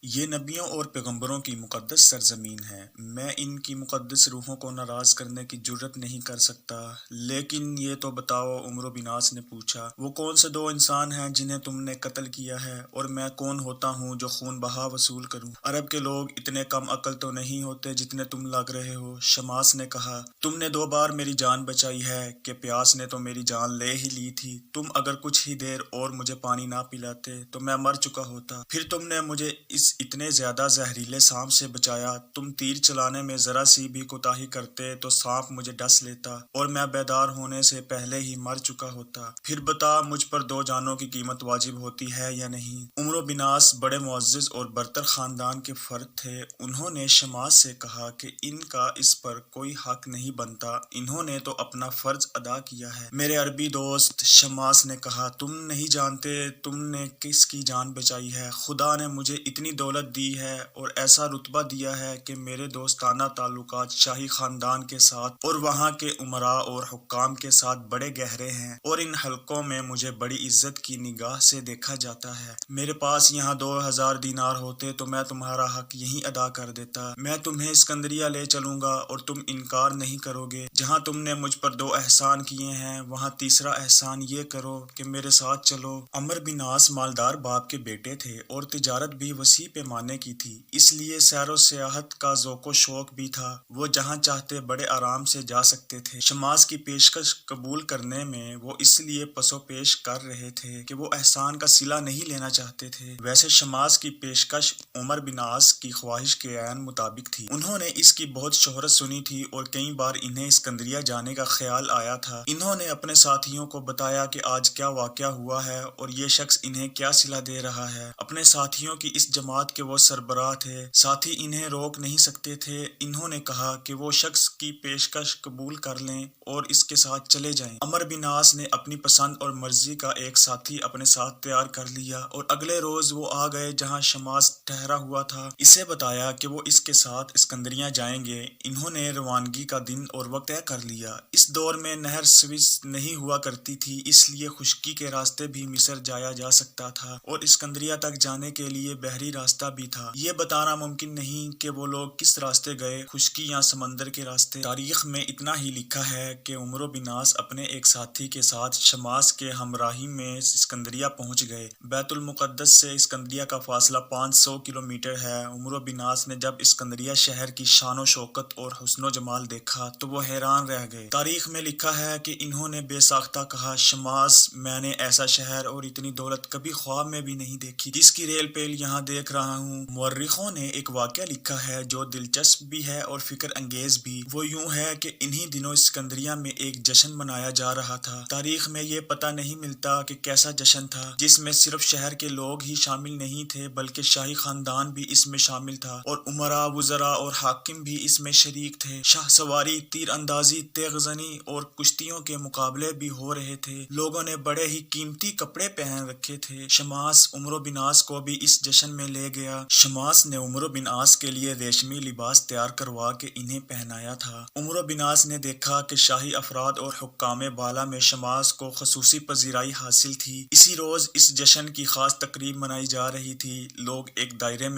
یہ نبیوں اور پیغمبروں کی مقدس سرزمین ہے۔ میں ان کی مقدس روحوں کو ناراض کرنے کی جرات نہیں کر سکتا۔ لیکن یہ تو بتاؤ، عمرو بن عاص نے پوچھا، وہ کون سے دو انسان ہیں جنہیں تم نے قتل کیا ہے، اور میں کون ہوتا ہوں جو خون بہا وصول کروں؟ عرب کے لوگ اتنے کم عقل تو نہیں ہوتے جتنے تم لگ رہے ہو۔ شماس نے کہا، تم نے 2 بار میری جان بچائی ہے کہ پیاس نے تو میری جان لے ہی لی تھی۔ تم اگر کچھ ہی دیر اور مجھے پانی نہ پلاتے تو میں مر چکا ہوتا۔ پھر تم نے مجھے اس اتنے زیادہ زہریلے سانپ سے بچایا۔ تم تیر چلانے میں ذرا سی بھی کوتاہی کرتے تو سانپ مجھے ڈس لیتا اور میں بیدار ہونے سے پہلے ہی مر چکا ہوتا۔ پھر بتا، مجھ پر 2 جانوں کی قیمت واجب ہوتی ہے یا نہیں؟ عمرو بن عاص بڑے معزز اور برتر خاندان کے فرد تھے۔ انہوں نے شماس سے کہا کہ ان کا اس پر کوئی حق نہیں بنتا، انہوں نے تو اپنا فرض ادا کیا ہے۔ میرے عربی دوست، شماس نے کہا، تم نہیں جانتے تم نے کس کی جان بچائی ہے۔ خدا نے مجھے اتنی دولت دی ہے اور ایسا رتبہ دیا ہے کہ میرے دوستانہ تعلقات شاہی خاندان کے ساتھ اور وہاں کے امراء اور حکام کے ساتھ بڑے گہرے ہیں، اور ان حلقوں میں مجھے بڑی عزت کی نگاہ سے دیکھا جاتا ہے۔ میرے پاس یہاں 2000 دینار ہوتے تو میں تمہارا حق یہیں ادا کر دیتا۔ میں تمہیں اسکندریہ لے چلوں گا اور تم انکار نہیں کرو گے۔ جہاں تم نے مجھ پر 2 احسان کیے ہیں، وہاں تیسرا احسان یہ کرو کہ میرے ساتھ چلو۔ عمرو بن عاص مالدار باپ کے بیٹے تھے اور تجارت بھی وسیع پیمانے کی تھی، اس لیے سیر و سیاحت کا ذوق و شوق بھی تھا۔ وہ جہاں چاہتے بڑے آرام سے جا سکتے تھے۔ شماس کی پیشکش قبول کرنے میں وہ اس لیے پس و پیش کر رہے تھے کہ وہ احسان کا صلہ نہیں لینا چاہتے تھے۔ ویسے شماس کی پیشکش عمر بن عاص کی خواہش کے عین مطابق تھی۔ انہوں نے اس کی بہت شہرت سنی تھی اور کئی بار انہیں اسکندریہ جانے کا خیال آیا تھا۔ انہوں نے اپنے ساتھیوں کو بتایا کہ آج کیا واقعہ ہوا ہے اور یہ شخص انہیں کیا صلہ دے رہا ہے۔ اپنے ساتھیوں کی اس جماعت کے وہ سربراہ تھے، ساتھی انہیں روک نہیں سکتے تھے۔ انہوں نے کہا کہ وہ شخص کی پیشکش قبول کر لیں اور اس کے ساتھ چلے جائیں۔ عمرو بن عاص نے اپنی پسند اور مرضی کا ایک ساتھی اپنے ساتھ تیار کر لیا اور اگلے روز وہ آ گئے جہاں شماس ٹھہرا ہوا تھا۔ اسے بتایا کہ وہ اس کے ساتھ اسکندریہ جائیں گے۔ انہوں نے روانگی کا دن اور وقت طے کر لیا۔ اس دور میں نہر سوئس نہیں ہوا کرتی تھی، اس لیے خشکی کے راستے بھی مصر جایا جا سکتا تھا اور اسکندریہ تک جانے کے لیے بحری راستہ بھی تھا۔ یہ بتانا ممکن نہیں کہ وہ لوگ کس راستے گئے، خشکی یا سمندر کے راستے۔ تاریخ میں اتنا ہی لکھا ہے کہ عمرو بن عاص اپنے ایک ساتھی کے ساتھ شماس کے ہمراہی میں اسکندریہ پہنچ گئے۔ بیت المقدس سے اسکندریہ کا فاصلہ 500 کلومیٹر ہے۔ عمرو بن عاص نے جب اسکندریہ شہر کی شان و شوکت اور حسن و جمال دیکھا تو وہ حیران رہ گئے۔ تاریخ میں لکھا ہے کہ انہوں نے بے ساختہ کہا، شماس، میں نے ایسا شہر اور اتنی دولت کبھی خواب میں بھی نہیں دیکھی جس کی ریل پیل یہاں دیکھ رہا ہوں۔ مورخوں نے ایک واقعہ لکھا ہے جو دلچسپ بھی ہے اور فکر انگیز بھی۔ وہ یوں ہے کہ انہی دنوں اسکندریہ میں ایک جشن منایا جا رہا تھا۔ تاریخ میں یہ پتہ نہیں ملتا کہ کیسا جشن تھا، جس میں صرف شہر کے لوگ ہی شامل نہیں تھے بلکہ شاہی خاندان بھی اس میں شامل تھا اور امراء، وزراء اور حاکم بھی اس میں شریک تھے۔ شاہ سواری، تیر اندازی، تیغ زنی اور کشتیوں کے مقابلے بھی ہو رہے تھے۔ لوگوں نے بڑے ہی قیمتی کپڑے پہن رکھے تھے۔ شماس عمرو بن عاص کو بھی اس جشن میں لے گیا۔ شماس نے عمرو بن عاص کے لیے ریشمی لباس تیار کروا کے انہیں پہنایا تھا۔ عمرو بن عاص نے دیکھا کہ شاہی افراد اور حکام بالا میں شماس کو خصوصی پذیرائی حاصل تھی۔ اسی روز اس جشن کی خاص تقریب منائی جا رہی تھی۔ لوگ ایک دائرے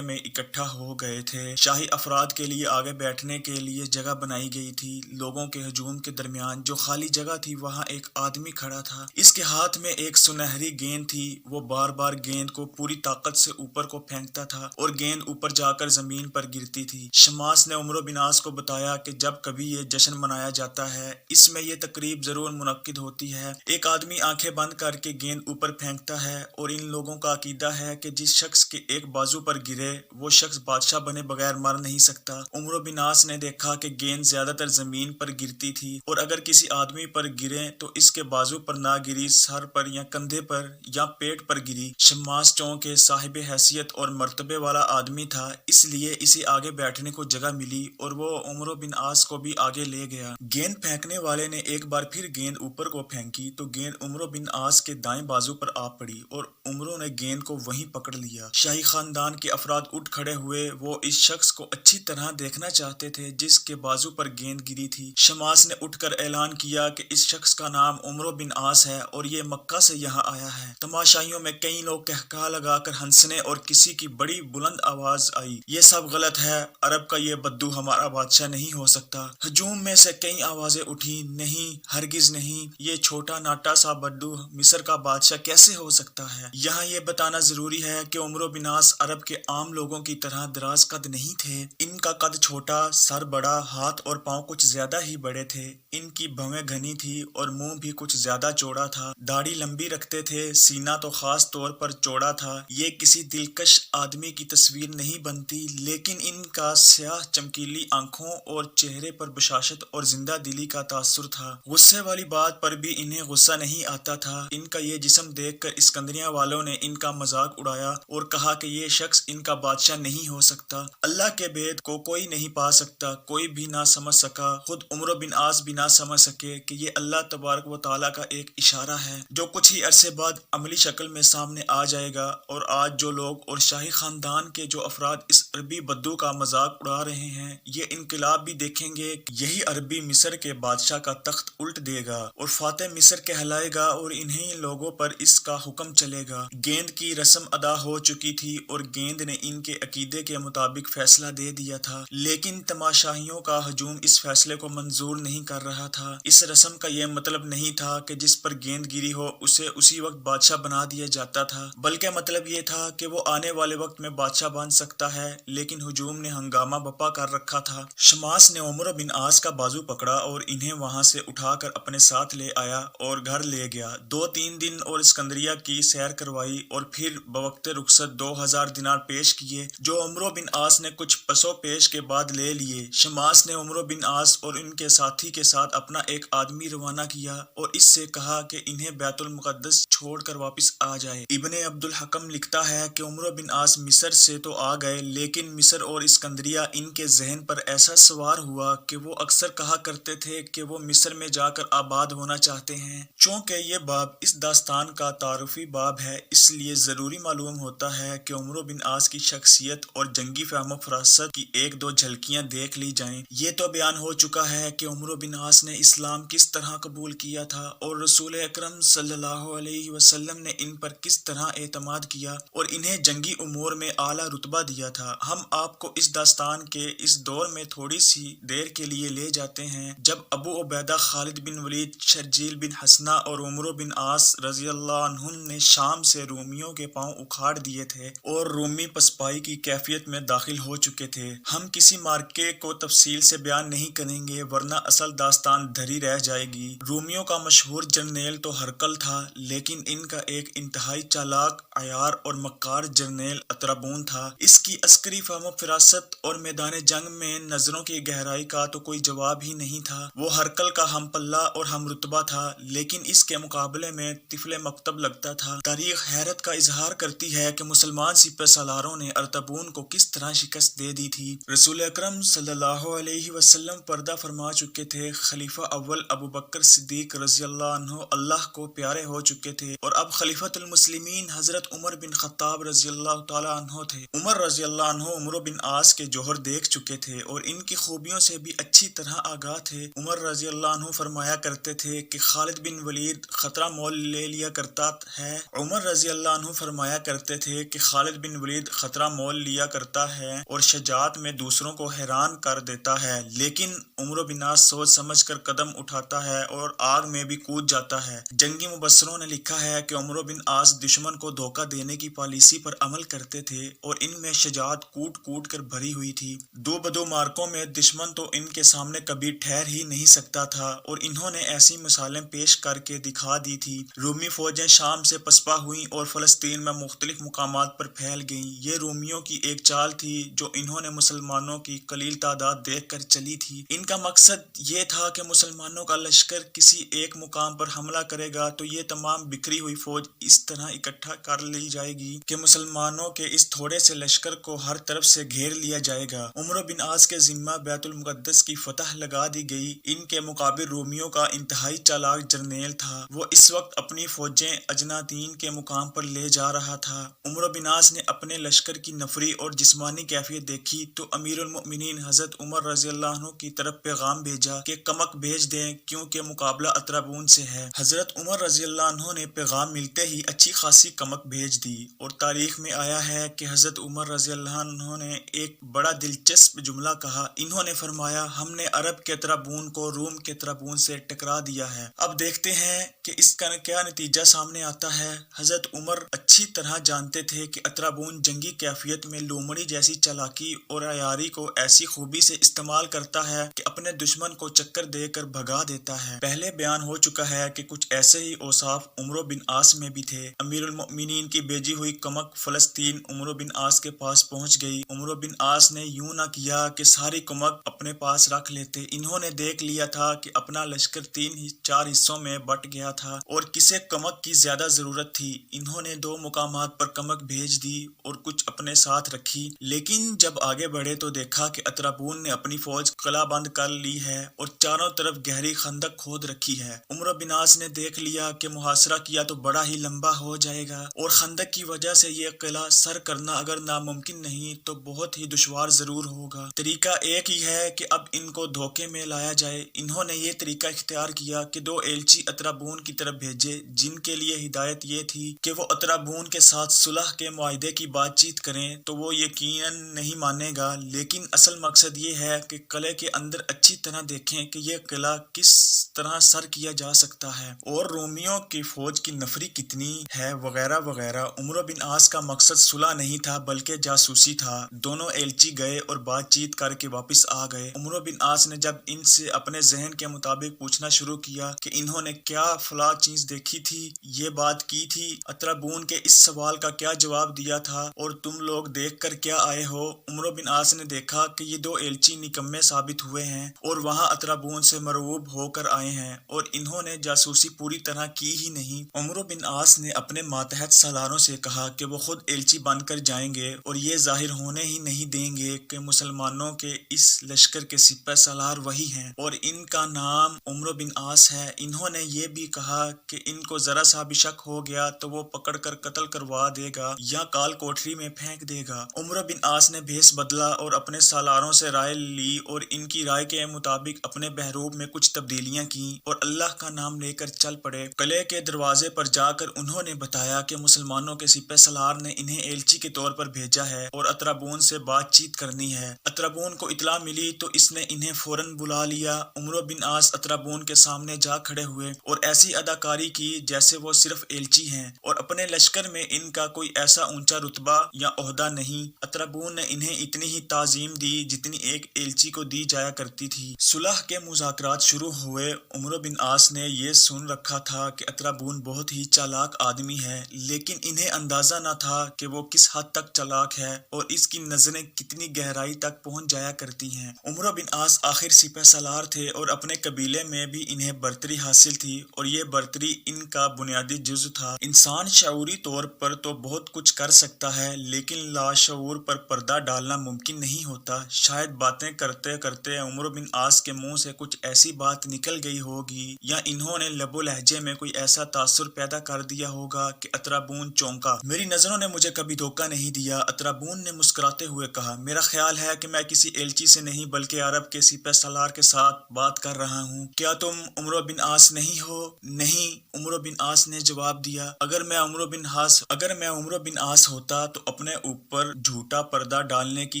میں اکٹھا ہو گئے تھے۔ شاہی افراد کے لیے آگے بیٹھنے کے لیے جگہ بنائی گئی تھی۔ لوگوں کے ہجوم کے درمیان جو خالی جگہ تھی وہاں ایک آدمی کھڑا تھا۔ اس کے ہاتھ میں ایک سنہری گیند تھی۔ وہ بار بار گیند کو پوری طاقت سے اوپر کو پھینکتا تھا اور گیند اوپر جا کر زمین پر گرتی تھی۔ شماس نے عمرو بن عاص کو بتایا کہ جب کبھی یہ جشن منایا جاتا ہے، اس میں یہ تقریب ضرور منعقد ہوتی ہے۔ ایک آدمی آنکھیں بند کر کے گیند اوپر پھینکتا ہے اور ان لوگوں کا عقیدہ ہے کہ جس شخص کے ایک بازو پر گرے وہ شخص بادشاہ بنے بغیر مر نہیں سکتا۔ عمرو بن عاص نے دیکھا کہ گیند زیادہ تر زمین پر گرتی تھی اور اگر کسی آدمی پر گرے تو اس کے بازو پر نہ گری، سر پر یا کندھے پر یا پیٹ پر گری۔ شماس چونکہ صاحب حیثیت اور مرتبے والا آدمی تھا، اس لیے اسے آگے بیٹھنے کو جگہ ملی اور وہ عمرو بن عاص کو بھی آگے لے گیا۔ گیند پھینکنے والے نے ایک بار پھر گیند اوپر کو پھینکی تو گیند عمرو بن عاص کے دائیں بازو پر آ پڑی اور عمرو نے گیند کو وہیں پکڑ لیا۔ شاہی خاندان کے افراد اٹھ کھڑے ہوئے۔ وہ اس شخص کو اچھی طرح دیکھنا چاہتے تھے جس کے بازو پر گیند گری تھی۔ شماس نے اٹھ کر اعلان کیا کہ اس شخص کا نام عمرو بن عاص ہے اور یہ مکہ سے یہاں آیا ہے۔ تماشائیوں میں کئی لوگ ٹھٹکا لگا کر ہنسنے اور کسی کی بڑی بلند آواز آئی، یہ سب غلط ہے، عرب کا یہ بدو ہمارا بادشاہ نہیں ہو سکتا۔ ہجوم میں سے کئی آوازیں اٹھی، نہیں، ہرگز نہیں، یہ چھوٹا ناٹا سا بدو مصر کا بادشاہ کیسے ہو سکتا ہے؟ یہاں یہ بتانا ضروری ہے کہ عمرو بن عاص عرب کے عام لوگوں کی طرح دراز قد نہیں تھے۔ ان کا قد چھوٹا، سر بڑا، ہاتھ اور پاؤں کچھ زیادہ ہی بڑے تھے، ان کی بھویں گھنی تھی اور منہ بھی کچھ زیادہ چوڑا تھا، داڑھی لمبی رکھتے تھے، سینہ تو خاص طور پر چوڑا تھا۔ یہ کسی دلکش آدمی کی تصویر نہیں بنتی، لیکن ان کا سیاہ چمکیلی آنکھوں اور چہرے پر بشاشت اور زندہ دلی کا تاثر تھا۔ غصے والی بات پر بھی انہیں غصہ نہیں آتا تھا۔ ان کا یہ جسم دیکھ کر اسکندریہ والوں نے ان کا مذاق اڑایا اور کہا کہ یہ شخص ان کا بادشاہ نہیں ہو سکتا۔ اللہ کے بید کو کوئی نہیں پا سکتا، کوئی بھی نہ سمجھ سکا، خود عمرو بن عاص بھی نہ سمجھ سکے کہ یہ اللہ تبارک و تعالیٰ کا ایک اشارہ ہے جو کچھ ہی عرصے بعد عملی شکل میں سامنے آ جائے گا۔ اور آج جو لوگ اور شاہی خاندان کے جو افراد اس عربی بدو کا مذاق اڑا رہے ہیں، یہ انقلاب بھی دیکھیں گے کہ یہی عربی مصر کے بادشاہ کا تخت الٹ دے گا اور فاتح مصر کہلائے گا اور انہی لوگوں پر اس کا حکم چلے گا۔ گیند کی رسم ادا ہو چکی تھی اور گیند نے ان کے عقیدے کے مطابق فیصلہ دے دیا تھا، لیکن تماشائیوں کا ہجوم اس فیصلے کو منظور نہیں کر رہا تھا۔ اس رسم کا یہ مطلب نہیں تھا کہ جس پر گیند گری ہو اسے اسی وقت بادشاہ بنا دیا جاتا تھا، بلکہ مطلب یہ تھا کہ وہ آنے والے وقت میں بادشاہ بن سکتا ہے، لیکن ہجوم نے ہنگامہ بپا کر رکھا تھا۔ شماس نے عمرو بن عاص کا بازو پکڑا اور انہیں وہاں سے اٹھا کر اپنے ساتھ لے آیا اور گھر لے گیا۔ 2-3 دن اور اسکندریہ کی سیر کروائی اور پھر بوقت رخصت 2000 دینار پیش کیے، جو عمرو بن عاص نے کچھ پسو پیش کے بعد لے لیے۔ شماس نے عمرو بن عاص اور ان کے ساتھی کے ساتھ اپنا ایک آدمی روانہ کیا اور اس سے کہا کہ انہیں بیت المقدس چھوڑ کر واپس آ جائے۔ ابن عبد الحکم لکھتا ہے کہ عمرو بن عاص مصر سے تو آ گئے، لیکن مصر اور اسکندریہ ان کے ذہن پر ایسا سوار ہوا کہ وہ اکثر کہا کرتے تھے کہ وہ مصر میں جا کر آباد ہونا چاہتے ہیں۔ چونکہ یہ باب اس داستان کا تعارفی باب ہے، اس لیے ضروری معلوم ہوتا ہے کہ عمرو بن عاص کی شخصیت اور جنگی فہم و فراست کی 1-2 جھلکیاں دیکھ لی جائیں۔ یہ تو بیان ہو چکا ہے کہ عمرو بن عاص نے اسلام کس طرح قبول کیا تھا اور رسول اکرم صلی اللہ علیہ وسلم نے ان پر کس طرح اعتماد کیا اور انہیں جنگی امور میں اعلیٰ رتبہ دیا تھا۔ ہم آپ کو اس داستان کے اس دور میں تھوڑی سی دیر کے لیے لے جاتے ہیں جب ابو عبیدہ، خالد بن ولید، شرجیل بن حسنہ اور عمرو بن عاص رضی اللہ عنہم نے شام سے رومیوں کے پاؤں اکھاڑ دیے تھے اور رومی پسپائی کی کیفیت میں داخل ہو چکے تھے۔ ہم کسی مارکے کو تفصیل سے بیان نہیں کریں گے ورنہ اصل داستان دھری رہ جائے گی۔ رومیوں کا مشہور جرنیل تو ہرقل تھا، لیکن ان کا ایک انتہائی چالاک، عیار اور مکار جرنیل اترابون تھا۔ اس کی عسکری فہم و فراست اور میدان جنگ میں نظروں کی گہرائی کا تو کوئی جواب ہی نہیں تھا۔ وہ ہرقل کا ہم پلہ اور ہم رتبہ تھا، لیکن اس کے مقابلے میں طفل مکتب لگتا تھا۔ تاریخ حیرت کا اظہار کرتی ہے کہ مسلمان سپہ سالاروں نے ارطبون کو کس طرح شکست دے دی تھی۔ رسول اکرم صلی اللہ علیہ وسلم پردہ فرما چکے تھے، خلیفہ اول ابوبکر صدیق رضی اللہ عنہ اللہ کو پیارے ہو چکے تھے اور اب خلیفۃ المسلمین حضرت عمر بن خطاب رضی اللہ تعالیٰ عنہ تھے۔ عمر رضی اللہ عنہ عمرو بن عاص کے جوہر دیکھ چکے تھے اور ان کی خوبیوں سے بھی اچھی طرح آگاہ تھے۔ عمر رضی اللہ عنہ فرمایا کرتے تھے کہ خالد بن ولید خطرہ مول لے لیا کرتا ہے۔ عمر رضی اللہ عنہ فرمایا کرتے تھے کہ خالد بن ولید خطرہ مول لیا کرتا ہے اور شجاعت میں دوسروں کو حیران کر دیتا ہے، لیکن عمرو بن عاص سوچ سمجھ کر قدم اٹھاتا ہے اور آگ میں بھی کود جاتا ہے۔ جنگی مبصروں نے لکھا ہے کہ عمرو بن عاص دشمن کو دھوکہ دینے کی پالیسی پر عمل کرتے تھے اور ان میں شجاعت کوٹ کوٹ کر بھری ہوئی تھی۔ دو بدو مارکوں میں دشمن تو ان کے سامنے کبھی ٹھہر ہی نہیں سکتا تھا اور انہوں نے ایسی مثالیں پیش کر کے دکھا دی تھی۔ رومی فوجیں شام سے پسپا ہوئیں اور فلسطین میں مختلف مقامات پر پھیل گئیں۔ یہ رومیوں کی ایک چال تھی جو انہوں نے مسلمانوں کی قلیل تعداد دیکھ کر چلی تھی۔ ان کا مقصد یہ تھا کہ مسلمانوں کا لشکر کسی ایک مقام پر حملہ کرے گا تو یہ تمام بکھری ہوئی فوج اس طرح اکٹھا کر لی جائے گی کہ مسلمانوں کے اس تھوڑے سے لشکر کو ہر طرف سے گھیر لیا جائے گا۔ عمرو بن عاص کے ذمہ بیت المقدس کی فتح لگا دی گئی۔ ان کے مقابل رومیوں کا انتہائی چالاک جرنیل تھا، وہ اس وقت اپنی فوجیں اجناتین کے مقام پر لے جا رہا تھا۔ عمرو بن عاص نے اپنے لشکر کی نفری اور جسمانی کیفیت دیکھی تو امیر المؤمنین حضرت عمر رضی اللہ عنہ کی طرف پیغام بھیجا کہ کمک بھیج دیں کیونکہ مقابلہ اترابون سے ہے۔ حضرت عمر رضی اللہ عنہ نے پیغام ملتے ہی اچھی خاصی کمک کمک بھیج دی۔ اور تاریخ میں آیا ہے کہ حضرت عمر رضی اللہ عنہ نے ایک بڑا دلچسپ جملہ کہا۔ انہوں نے فرمایا، ہم نے عرب کے ترابون کو روم کے ترابون سے ٹکرا دیا ہے۔ اب دیکھتے ہیں کہ اس کا کیا نتیجہ سامنے آتا ہے۔ حضرت عمر اچھی طرح جانتے تھے کہ اترابون جنگی کیفیت میں لومڑی جیسی چالاکی اور عیاری کو ایسی خوبی سے استعمال کرتا ہے کہ اپنے دشمن کو چکر دے کر بھگا دیتا ہے۔ پہلے بیان ہو چکا ہے کہ کچھ ایسے ہی اوصاف عمرو بن عاص میں بھی تھے۔ امیر المؤمنین کی بھیجی ہوئی کمک فلسطین عمرو بن عاص کے پاس پہنچ گئی۔ عمرو بن عاص نے یوں نہ کیا کہ ساری کمک اپنے پاس رکھ لیتے۔ انہوں نے دیکھ لیا تھا کہ اپنا لشکر 3-4 حصوں میں بٹ گیا تھا اور کسے کمک کی زیادہ ضرورت تھی۔ انہوں نے 2 مقامات پر کمک بھیج دی اور کچھ اپنے ساتھ رکھی، لیکن جب آگے بڑھے تو دیکھا کہ اترابون نے اپنی فوج قلعہ بند کر لی ہے اور چاروں طرف گہری خندق کھود رکھی ہے۔ عمرو بن عاص نے دیکھ لیا کہ محاصرہ کیا تو بڑا ہی لمبا ہو جائے گا اور خندق کی وجہ سے یہ قلعہ سر کرنا اگر ناممکن نہیں تو بہت ہی دشوار ضرور ہوگا۔ طریقہ ایک ہی ہے کہ اب ان کو دھوکے میں لایا جائے۔ انہوں نے یہ طریقہ اختیار کیا کہ 2 ایلچی اترابون کی طرف بھیجے، جن کے لیے ہدایت یہ تھی کہ وہ اترابون کے ساتھ صلح کے معاہدے کی بات چیت کریں تو وہ یقیناً نہیں مانے گا، لیکن اصل مقصد یہ ہے کہ قلعے کے اندر اچھی طرح دیکھیں کہ یہ قلعہ کس طرح سر کیا جا سکتا ہے اور رومیوں کی فوج کی نفری کتنی ہے وغیرہ وغیرہ۔ عمرو بن عاص کا مقصد صلح نہیں تھا بلکہ جاسوسی تھا۔ دونوں ایلچی گئے اور بات چیت کر کے واپس آ گئے۔ عمرو بن عاص نے جب ان سے اپنے ذہن کے مطابق پوچھنا شروع کیا کہ انہوں نے کیا فلاں چیز دیکھی تھی، یہ بات کی تھی، اترابون کے اس سوال کا کیا جواب دیا تھا اور تم لوگ دیکھ کر کیا آئے ہو، عمرو بن عاص نے دیکھا کہ یہ 2 ایلچی نکمے ثابت ہوئے ہیں اور وہاں اترابون سے مرعوب ہو کر آئے ہیں اور انہوں نے جاسوسی پوری طرح کی ہی نہیں۔ عمرو بن عاص نے اپنے ماتحت سالاروں سے کہا کہ وہ خود ایلچی بن کر جائیں گے اور یہ ظاہر ہونے ہی نہیں دیں گے کہ مسلمانوں کے اس لشکر کے سپہ سالار وہی ہیں اور ان کا نام عمرو بن عاص ہے۔ انہوں نے یہ بھی کہا کہ ان کو ذرا سا بھی شک ہو گیا تو وہ پکڑ کر قتل کروا دے گا یا کال کوٹری میں پھینک دے گا۔ عمرو بن عاص نے بھیس بدلا اور اپنے سالاروں سے رائے لی اور ان کی رائے کے مطابق اپنے بحروب میں کچھ تبدیلیاں کی اور اللہ کا نام لے کر چل پڑے۔ قلعے کے دروازے پر جا کر انہوں نے بتایا کہ مسلمانوں کے سپہ سالار نے انہیں ایلچی کے طور پر بھیجا ہے اور اترابون سے بات چیت کرنی ہے۔ اترابون کو اطلاع ملی تو اس نے انہیں فوراً بلا لیا۔ عمرو بن عاص اترابون کے سامنے جا کھڑے ہوئے اور ایسی اداکاری کی جیسے وہ صرف ایلچی ہیں اور اپنے لشکر میں ان کا کوئی ایسا اونچا رتبہ یا عہدہ نہیں۔ اترابون نے انہیں اتنی ہی تعظیم دی جتنی ایک ایلچی کو دی جایا کرتی تھی۔ صلح کے مذاکرات شروع ہوئے۔ عمرو بن عاص نے یہ سن رکھا تھا کہ اترابون بہت ہی چالاک آدمی ہے، لیکن انہیں اندازہ نہ تھا کہ وہ کس حد تک چالاک ہے اور اس کی نظریں کتنی گہرائی تک پہنچ جایا کرتی ہیں۔ عمرو بن عاص آخر سپہ سالار تھے اور اپنے قبیلے میں بھی انہیں برتری حاصل تھی اور یہ برتری ان کا بنیادی جز تھا۔ انسان شعوری طور پر تو بہت کچھ کر سکتا ہے لیکن لاشعور پر پردہ ڈالنا ممکن نہیں ہوتا۔ شاید باتیں کرتے کرتے عمرو بن عاص کے منہ سے کچھ ایسی بات نکل گئی ہوگی یا انہوں نے لب و لہجے میں کوئی ایسا تاثر پیدا کر دیا ہوگا کہ اترابون چونکا۔ میری نظروں نے مجھے کبھی دھوکہ نہیں دیا، اترابون نے مسکراتے ہوئے کہا۔ میرا خیال ہے کہ میں کسی ایلچی سے نہیں بلکہ عرب کے سپہ سالار کے ساتھ بات کر رہا ہوں۔ کیا تم عمرو بن عاص نہیں ہو؟ نہیں، عمرو بن عاص نے جواب دیا۔ اگر میں عمرو بن عاص ہوتا تو اپنے اوپر جھوٹا پردہ ڈالنے کی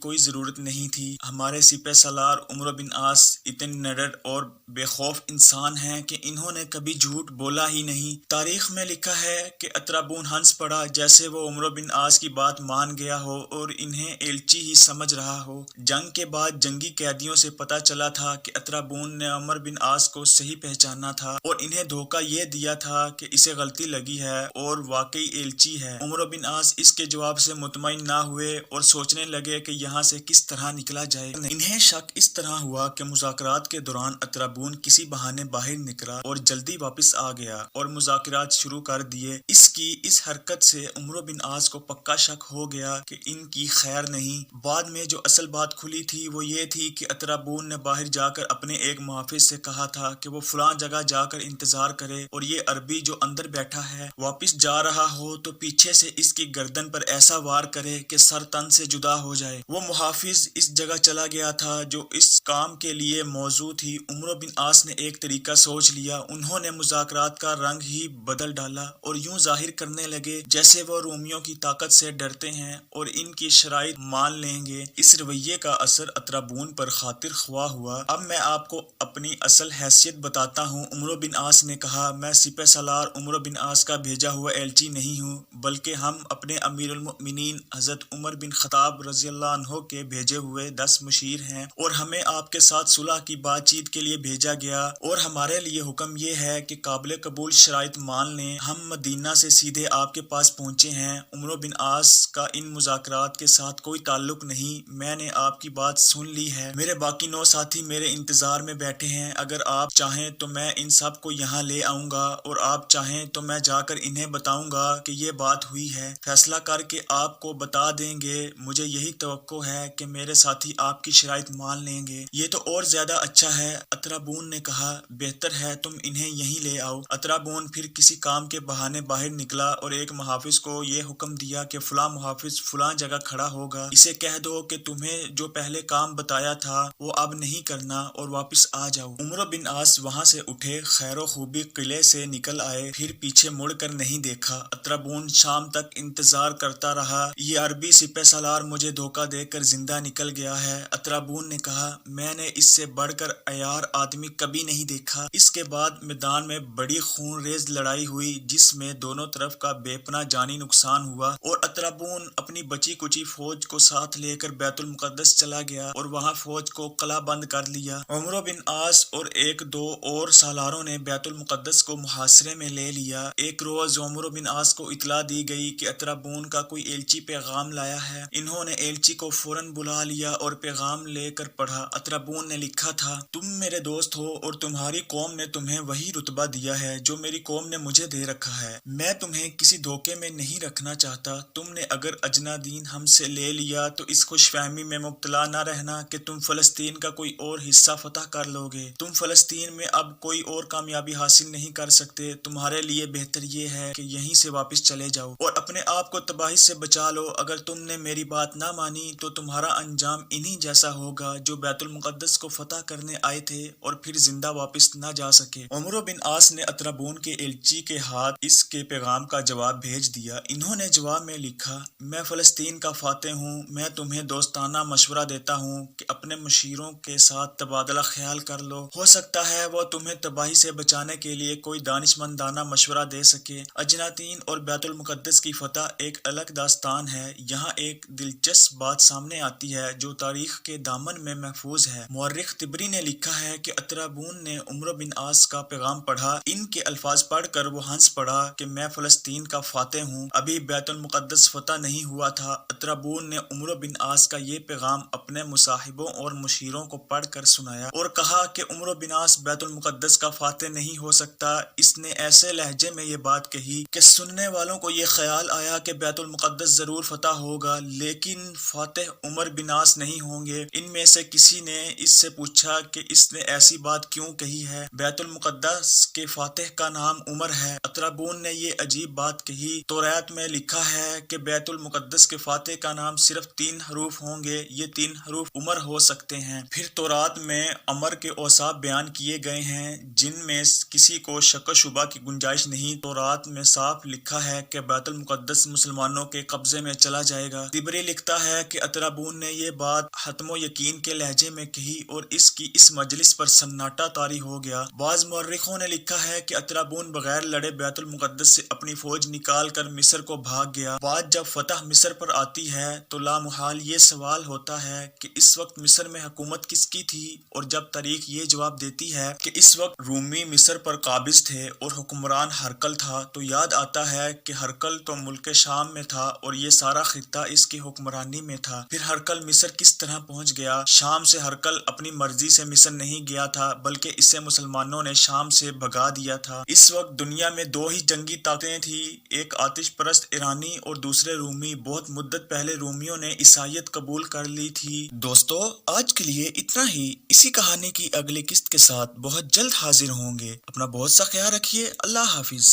کوئی ضرورت نہیں تھی۔ ہمارے سپہ سالار عمرو بن عاص اتنے نڈر اور بے خوف انسان ہیں کہ انہوں نے کبھی جھوٹ بولا ہی نہیں۔ تاریخ میں لکھا ہے کہ اترابون ہنس پڑا جیسے وہ عمرو بن عاص کی بات مان گیا ہو اور انہیں ایلچی ہی سمجھ رہا ہو۔ جنگ کے بعد جنگی قیدیوں سے پتہ چلا تھا کہ اترابون نے عمرو بن عاص کو صحیح پہچانا تھا اور انہیں دھوکہ یہ دیا تھا کہ اسے غلطی لگی ہے اور واقعی ایلچی ہے۔ عمرو بن عاص اس کے جواب سے مطمئن نہ ہوئے اور سوچنے لگے کہ یہاں سے کس طرح نکلا جائے۔ انہیں شک اس طرح ہوا کہ مذاکرات کے دوران اترابون کسی بہانے باہر نکلا اور جلدی واپس آ گیا اور مذاکرات شروع کر دیے۔ اس کی اس حرکت سے عمرو بن عاص کو پکا شک ہو گیا کہ ان کی خیر نہیں۔ بعد میں جو اصل بات کھلی تھی وہ یہ تھی کہ اترابون نے باہر جا کر اپنے ایک محافظ سے کہا تھا کہ وہ فلاں جگہ جا کر انتظار کرے اور یہ عربی جو اندر بیٹھا ہے واپس جا رہا ہو تو پیچھے سے اس کی گردن پر ایسا وار کرے کہ سر تن سے جدا ہو جائے۔ وہ محافظ اس جگہ چلا گیا تھا جو اس کام کے لیے موزوں تھی۔ عمرو بن عاص نے ایک طریقہ سوچ لیا۔ انہوں نے مذاکرات کا رنگ ہی بدل ڈالا اور یوں ظاہر کرنے کرنے لگے جیسے وہ رومیوں کی طاقت سے ڈرتے ہیں اور ان کی شرائط مان لیں گے۔ اس رویے کا اثر اطرابون پر خاطر خواہ ہوا۔ اب میں آپ کو اپنی اصل حیثیت بتاتا ہوں۔ عمرو بن عاص نے کہا، میں سپہ سالار عمرو بن عاص کا بھیجا ہوا ایلچی نہیں ہوں، بلکہ ہم اپنے امیر المؤمنین حضرت عمر بن خطاب رضی اللہ عنہ کے بھیجے ہوئے 10 مشیر ہیں، اور ہمیں آپ کے ساتھ صلح کی بات چیت کے لیے بھیجا گیا، اور ہمارے لیے حکم یہ ہے کہ قابل قبول شرائط مان لیں۔ ہم مدینہ سے سیدھے آپ کے پاس پہنچے ہیں۔ عمرو بن عاص کا ان مذاکرات کے ساتھ کوئی تعلق نہیں، میں نے آپ کی بات سن لی ہے، میرے باقی 9 ساتھی میرے انتظار میں بیٹھے ہیں، اگر آپ چاہیں تو میں ان سب کو یہاں لے آؤں گا، اور آپ چاہیں تو میں جا کر انہیں بتاؤں گا کہ یہ بات ہوئی ہے، فیصلہ کر کے آپ کو بتا دیں گے۔ مجھے یہی توقع ہے کہ میرے ساتھی آپ کی شرائط مان لیں گے۔ یہ تو اور زیادہ اچھا ہے، اطرابون نے کہا، بہتر ہے تم انہیں یہیں لے آؤ۔ اطرابون پھر کسی کام کے بہانے باہر نکلا اور ایک محافظ کو یہ حکم دیا کہ فلاں محافظ فلاں جگہ کھڑا ہوگا، اسے کہہ دو کہ تمہیں جو پہلے کام بتایا تھا وہ اب نہیں کرنا اور واپس آ جاؤ۔ عمرو بن عاص وہاں سے اٹھے، خیر و خوبی قلعے سے نکل آئے، پھر پیچھے مڑ کر نہیں دیکھا۔ اطرابون شام تک انتظار کرتا رہا، یہ عربی سپہ سالار مجھے دھوکہ دے کر زندہ نکل گیا ہے۔ اطرابون نے کہا، میں نے اس سے بڑھ کر عیار آدمی کبھی نہیں دیکھا۔ اس کے بعد میدان میں بڑی خون ریز لڑائی ہوئی جس میں دونوں طرف کا بے پناہ جانی نقصان ہوا، اور اطرابون اپنی بچی کچی فوج کو ساتھ لے کر بیت المقدس چلا گیا اور وہاں فوج کو قلعہ بند کر لیا۔ عمرو بن عاص اور ایک دو اور سالاروں نے بیت المقدس کو محاصرے میں لے لیا۔ ایک روز عمرو بن عاص کو اطلاع دی گئی کہ اطرابون کا کوئی ایلچی پیغام لایا ہے۔ انہوں نے ایلچی کو فوراً بلا لیا اور پیغام لے کر پڑھا۔ اطرابون نے لکھا تھا، تم میرے دوست ہو اور تمہاری قوم نے تمہیں وہی رتبہ دیا ہے جو میری قوم نے مجھے دے رکھا ہے۔ میں تمہیں کسی دھوکے میں نہیں رکھنا چاہتا۔ تم نے اگر اجنادین ہم سے لے لیا تو اس خوش فہمی میں مبتلا نہ رہنا کہ تم فلسطین کا کوئی اور حصہ فتح کر لو گے۔ تم فلسطین میں اب کوئی اور کامیابی حاصل نہیں کر سکتے۔ تمہارے لیے بہتر یہ ہے کہ یہیں سے واپس چلے جاؤ اور اپنے آپ کو تباہی سے بچا لو۔ اگر تم نے میری بات نہ مانی تو تمہارا انجام انہی جیسا ہوگا جو بیت المقدس کو فتح کرنے آئے تھے اور پھر زندہ واپس نہ جا سکے۔ عمرو بن عاص نے اطرابون کے ایلچی کے ہاتھ اس کے پیغام کا جواب بھیج دیا۔ انہوں نے جواب میں لکھا، میں فلسطین کا فاتح ہوں، میں تمہیں دوستانہ مشورہ دیتا ہوں کہ اپنے مشیروں کے ساتھ تبادلہ خیال کر لو، ہو سکتا ہے وہ تمہیں تباہی سے بچانے کے لیے کوئی دانشمندانہ مشورہ دے سکے۔ اجنادین اور بیت المقدس کی فتح ایک الگ داستان ہے۔ یہاں ایک دلچسپ بات سامنے آتی ہے جو تاریخ کے دامن میں محفوظ ہے۔ مورخ طبری نے لکھا ہے کہ اطرابون نے عمرو بن عاص کا پیغام پڑھا، ان کے الفاظ پڑھ کر وہ ہنس پڑا کہ میں فلسطین کا فاتح ہوں، ابھی بیت المقدس فتح نہیں ہوا تھا۔ اطرابون نے عمرو بن عاص کا یہ پیغام اپنے مصاحبوں اور مشیروں کو پڑھ کر سنایا اور کہا کہ عمرو بن عاص بیت المقدس کا فاتح نہیں ہو سکتا۔ اس نے ایسے لہجے میں یہ بات کہی کہ سننے والوں کو یہ خیال آیا کہ بیت المقدس ضرور فتح ہوگا، لیکن فاتح عمر بن عاص نہیں ہوں گے۔ ان میں سے کسی نے اس سے پوچھا کہ اس نے ایسی بات کیوں کہی ہے، بیت المقدس کے فاتح کا نام عمر ہے۔ اطرابون نے یہ عجیب بات کہی، توریت میں لکھا ہے کہ بیت المقدس کے فاتح کا نام صرف 3 حروف ہوں گے، یہ 3 حروف عمر ہو سکتے ہیں۔ پھر تورات میں عمر کے اوصاف بیان کیے گئے ہیں جن میں کسی کو شک و شبہ کی گنجائش نہیں۔ تورات میں صاف لکھا ہے کہ بیت المقدس مسلمانوں کے قبضے میں چلا جائے گا۔ طبری لکھتا ہے کہ اطرابون نے یہ بات حتم و یقین کے لہجے میں کہی اور اس کی اس مجلس پر سناٹا طاری ہو گیا۔ بعض مورخوں نے لکھا ہے کہ اطرابون بغیر لڑے بیت المقدس سے اپنی فوج نکال کر مصر کو بھاگ گیا۔ بات جب فتح مصر پر آتی ہے تو لامحال یہ سوال ہوتا ہے کہ اس وقت مصر میں حکومت کس کی تھی، اور جب تاریخ یہ جواب دیتی ہے کہ اس وقت رومی مصر پر قابض تھے اور حکمران ہرقل تھا، تو یاد آتا ہے کہ ہرقل تو ملک شام میں تھا اور یہ سارا خطہ اس کی حکمرانی میں تھا۔ پھر ہرقل مصر کس طرح پہنچ گیا؟ شام سے ہرقل اپنی مرضی سے مصر نہیں گیا تھا، بلکہ اسے مسلمانوں نے شام سے بھگا دیا تھا۔ اس وقت دنیا میں 2 ہی جنگی طاقتیں تھیں، ایک آتش پرست ایرانی اور دوسرے رومی۔ بہت مدت پہلے رومیوں نے عیسائیت قبول کر لی تھی۔ دوستو، آج کے لیے اتنا ہی۔ اسی کہانی کی اگلی قسط کے ساتھ بہت جلد حاضر ہوں گے۔ اپنا بہت سا خیال رکھیے۔ اللہ حافظ۔